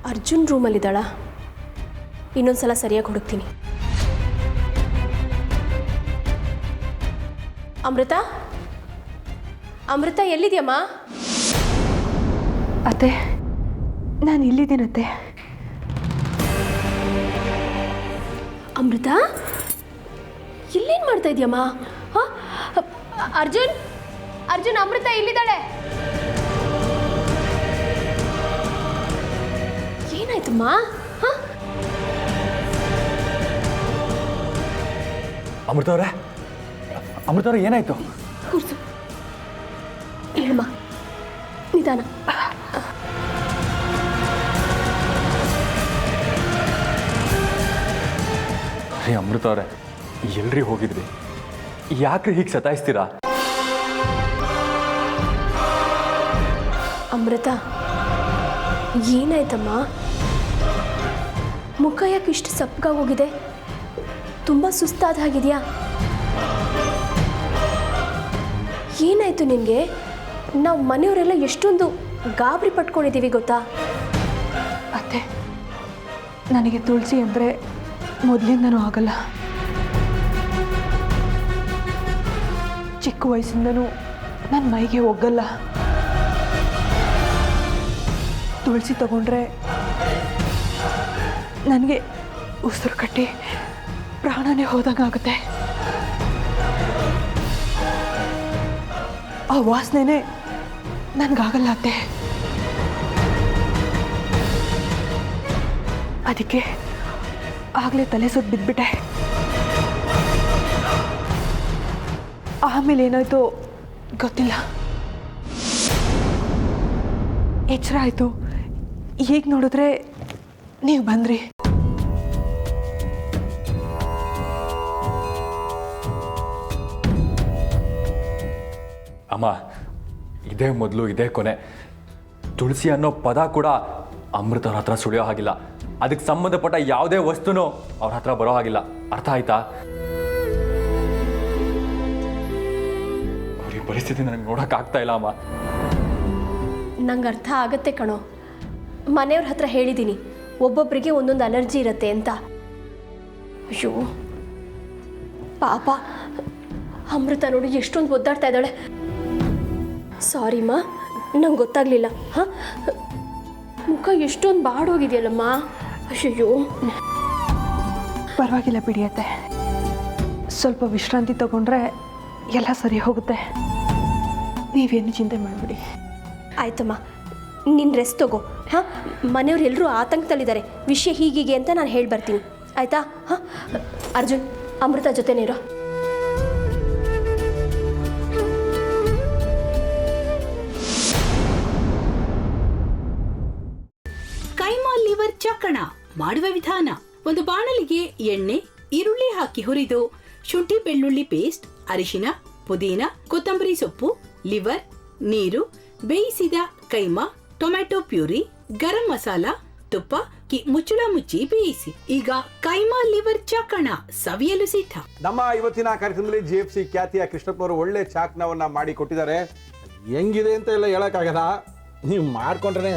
ಅರ್ಜುನ್ ರೂಮಲ್ಲಿದ್ದಾಳ? ಇನ್ನೊಂದ್ಸಲ ಸರಿಯಾಗಿ ಹುಡುಕ್ತೀನಿ. ಅಮೃತ, ಅಮೃತ ಎಲ್ಲಿದೆಯಮ್ಮ? ಅತ್ತೆ, ನಾನು ಇಲ್ಲಿದ್ದೀನತ್ತೆ. ಅಮೃತ, ಇಲ್ಲೇನು ಮಾಡ್ತಾ ಇದೆಯಮ್ಮ? ಹಾಂ, ಅರ್ಜುನ್, ಅರ್ಜುನ್, ಅಮೃತ ಎಲ್ಲಿದ್ದಾಳೆ? ಏನಾಯ್ತಮ್ಮ? ಹಾಂ, ಅಮೃತ ಅವರೇ, ಅಮೃತ ಅವರೇ ಏನಾಯ್ತು? ಕೂರ್ಸು, ಹೇಳಮ್ಮ, ನಿಧಾನ. ರೀ ಅಮೃತ ಅವರೇ, ಎಲ್ರಿ ಹೋಗಿದ್ರಿ? ಯಾಕ್ರಿ ಹೀಗೆ ಸತಾಯಿಸ್ತೀರಾ? ಅಮೃತ, ಏನಾಯ್ತಮ್ಮ? ಮುಖ ಯಾಕೆ ಇಷ್ಟು ಸಪ್ಪಗಾಗೋಗಿದೆ? ತುಂಬ ಸುಸ್ತಾದ ಹಾಗಿದೆಯಾ? ಏನಾಯಿತು ನಿನಗೆ? ನಾವು ಮನೆಯವರೆಲ್ಲ ಎಷ್ಟೊಂದು ಗಾಬರಿ ಪಟ್ಕೊಂಡಿದ್ದೀವಿ ಗೊತ್ತಾ? ಅತ್ತೆ, ನನಗೆ ತುಳಸಿ ಅಂದರೆ ಮೊದಲಿಂದನೂ ಆಗಲ್ಲ. ಚಿಕ್ಕ ವಯಸ್ಸಿಂದನೂ ನನ್ನ ಮೈಗೆ ಒಗ್ಗಲ್ಲ. ತುಳಸಿ ತಗೊಂಡ್ರೆ ನನಗೆ ಉಸಿರು ಕಟ್ಟಿ ಪ್ರಾಣನೇ ಹೋದಂಗಾಗುತ್ತೆ. ಆ ವಾಸನೆನೇ ನನಗಾಗಲ್ಲ ಅತ್ತೆ. ಅದಕ್ಕೆ ಆಗಲೇ ತಲೆ ಸುತ್ತ ಬಿದ್ದುಬಿಟ್ಟೆ. ಆಮೇಲೆ ಏನಾಯ್ತು ಗೊತ್ತಿಲ್ಲ. ಎಚ್ಚರ ಆಯಿತು. ಈಗ ನೋಡಿದ್ರೆ ನೀವು ಬಂದ್ರಿ. ಅಮ್ಮ, ಇದೇ ಮೊದಲು ಇದೇ ಕೊನೆ. ತುಳಸಿ ಅನ್ನೋ ಪದ ಕೂಡ ಅಮೃತ ಅವ್ರ ಹತ್ರ ಸುಳಿಯೋ ಹಾಗಿಲ್ಲ. ಅದಕ್ಕೆ ಸಂಬಂಧಪಟ್ಟ ಯಾವುದೇ ವಸ್ತುನೂ ಅವ್ರ ಹತ್ರ ಬರೋ ಹಾಗಿಲ್ಲ. ಅರ್ಥ ಆಯ್ತಾ? ಅವ್ರ ಈ ಪರಿಸ್ಥಿತಿ ನನಗೆ ನೋಡೋಕ್ಕಾಗ್ತಾ ಇಲ್ಲ ಅಮ್ಮ. ನಂಗೆ ಅರ್ಥ ಆಗತ್ತೆ ಕಣೋ. ಮನೆಯವ್ರ ಹತ್ರ ಹೇಳಿದ್ದೀನಿ, ಒಬ್ಬೊಬ್ಬರಿಗೆ ಒಂದೊಂದು ಅಲರ್ಜಿ ಇರುತ್ತೆ ಅಂತ. ಅಯ್ಯೋ ಪಾಪ, ಅಮೃತ ನೋಡಿ ಎಷ್ಟೊಂದು ಒದ್ದಾಡ್ತಾ ಇದ್ದಾಳೆ. ಸಾರಿಮ್ಮ, ನಂಗೆ ಗೊತ್ತಾಗಲಿಲ್ಲ. ಹಾಂ, ಮುಖ ಎಷ್ಟೊಂದು ಬಾಡೋಗಿದೆಯಲ್ಲಮ್ಮ. ಅಯ್ಯೋ ಪರವಾಗಿಲ್ಲ ಬಿಡಿಯತ್ತೆ. ಸ್ವಲ್ಪ ವಿಶ್ರಾಂತಿ ತಗೊಂಡ್ರೆ ಎಲ್ಲ ಸರಿ ಹೋಗುತ್ತೆ. ನೀವೇನು ಚಿಂತೆ ಮಾಡಿಬಿಡಿ. ಆಯ್ತಮ್ಮ, ನೀನು ರೆಸ್ಟ್ ತಗೋ. ಹಾಂ, ಮನೆಯವರೆಲ್ಲರೂ ಆತಂಕದಲ್ಲಿದ್ದಾರೆ. ವಿಷಯ ಹೀಗೀಗೆ ಅಂತ ನಾನು ಹೇಳಿ ಬರ್ತೀನಿ, ಆಯಿತಾ? ಹಾಂ, ಅರ್ಜುನ್, ಅಮೃತ ಜೊತೆನೇ ಇರೋ. ಕೈಮಾ ಲಿವರ್ ಚಕ್ಕಣ ಮಾಡುವ ವಿಧಾನ: ಒಂದು ಬಾಣಲಿಗೆ ಎಣ್ಣೆ, ಈರುಳ್ಳಿ ಹಾಕಿ ಹುರಿದು ಶುಂಠಿ ಬೆಳ್ಳುಳ್ಳಿ ಪೇಸ್ಟ್, ಅರಿಶಿನ, ಪುದೀನ, ಕೊತ್ತಂಬರಿ ಸೊಪ್ಪು, ಲಿವರ್, ನೀರು, ಬೇಯಿಸಿದ ಕೈಮಾ, ಟೊಮ್ಯಾಟೊ ಪ್ಯೂರಿ, ಗರಂ ಮಸಾಲ, ತುಪ್ಪ ಮುಚ್ಚಳ ಮುಚ್ಚಿ ಬೇಯಿಸಿ. ಈಗ ಕೈಮಾ ಲಿವರ್ ಚಾಕಣ ಸವಿಯಲು ಸಿದ್ಧ. ನಮ್ಮ ಇವತ್ತಿನ ಕಾರ್ಯಕ್ರಮದಲ್ಲಿ GFC ಖ್ಯಾತಿಯ ಕೃಷ್ಣಪ್ಪನವರು ಒಳ್ಳೆ ಚಾಕ್ನವನ್ನ ಮಾಡಿ ಕೊಟ್ಟಿದ್ದಾರೆ. ಹೆಂಗಿದೆ ಅಂತ ಎಲ್ಲ ಹೇಳಕ್ಕಾಗಲ್ಲ, ನೀವು ಮಾಡ್ಕೊಂಡ್ರೆ.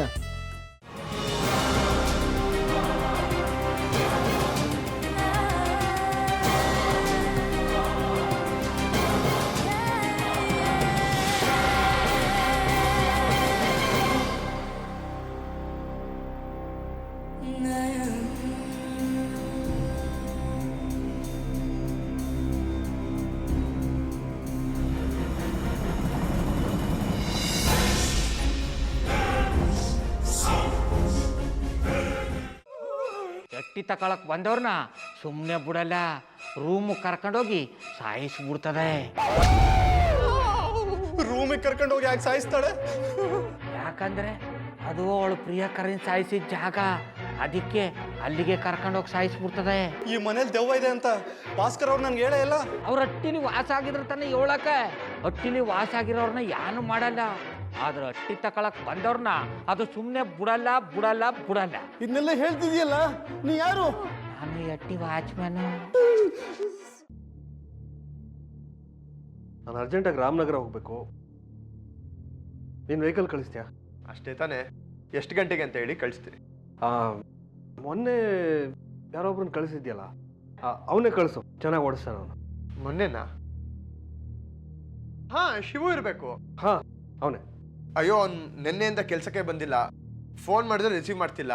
ಎಟ್ಟಿ ತಕೊಳಕ್ ಬಂದವ್ರನ್ನ ಸುಮ್ಮನೆ ಬಿಡಲ್ಲ, ರೂಮ್ ಕರ್ಕೊಂಡೋಗಿ ಸಾಯಿಸ್ಬಿಡ್ತದೆ. ರೂಮಿಗೆ ಕರ್ಕೊಂಡೋಗಿ ಯಾಕೆ ಸಾಯಿಸ್ತಾಳೆ? ಯಾಕಂದ್ರೆ ಅದು ಅವಳು ಪ್ರಿಯಕರನ್ ಸಾಯಿಸಿದ ಜಾಗ, ಅದಕ್ಕೆ ಅಲ್ಲಿಗೆ ಕರ್ಕೊಂಡೋಗಿ ಸಾಯಿಸ್ಬಿಡ್ತದೆ. ಈ ಮನೇಲಿ ದೆವ್ವ ಇದೆ ಅಂತ ಭಾಸ್ಕರ್ ಅವ್ರು ನನ್ಗೆ ಹೇಳೇ ಇಲ್ಲ. ಅವ್ರ ಹಟ್ಟಿಲಿ ವಾಸ ಆಗಿದ್ರ ತಾನೆ ಹೇಳಕ. ಹಟ್ಟಿಲಿ ವಾಸ ಆಗಿರೋರ್ನ ಯಾನು ಮಾಡಲ್ಲ, ಆದ್ರೆ ಹಟ್ಟಿ ತಕೊಳಕ್ ಬಂದವ್ರನ್ನ ಅದು ಸುಮ್ಮನೆ ಬಿಡಲ್ಲ ಬಿಡಲ್ಲ ಬಿಡಲ್ಲ. ಇದನ್ನೆಲ್ಲ ಹೇಳ್ತಿದ್ಯಲ್ಲ, ನೀ ಯಾರು? ನಾನು ಹಟ್ಟಿ ವಾಚ್ಮ್ಯಾನು. ನಾನು ಅರ್ಜೆಂಟಾಗಿ ರಾಮನಗರ ಹೋಗ್ಬೇಕು. ನೀನು ವೆಹಿಕಲ್ ಕಳಿಸ್ತೀಯಾ? ಅಷ್ಟೇ ತಾನೇ? ಎಷ್ಟು ಗಂಟೆಗೆ ಅಂತ ಹೇಳಿ ಕಳಿಸ್ತೀನಿ. ಮೊನ್ನೆ ಯಾರೊಬ್ರನ್ನ ಕಳಿಸಿದ್ಯಲ್ಲ ಅವನೇ ಕಳಿಸು, ಚೆನ್ನಾಗಿ ಓಡಿಸ್ತಾನೆ ಅವನು. ಮೊನ್ನೆನಾ? ಹಾ, ಶಿವು ಇರಬೇಕು. ಹಾಂ, ಅವನೇ. ಅಯ್ಯೋ, ಅವ್ನು ನಿನ್ನೆಯಿಂದ ಕೆಲಸಕ್ಕೆ ಬಂದಿಲ್ಲ. ಫೋನ್ ಮಾಡಿದ್ರೆ ರಿಸೀವ್ ಮಾಡ್ತಿಲ್ಲ.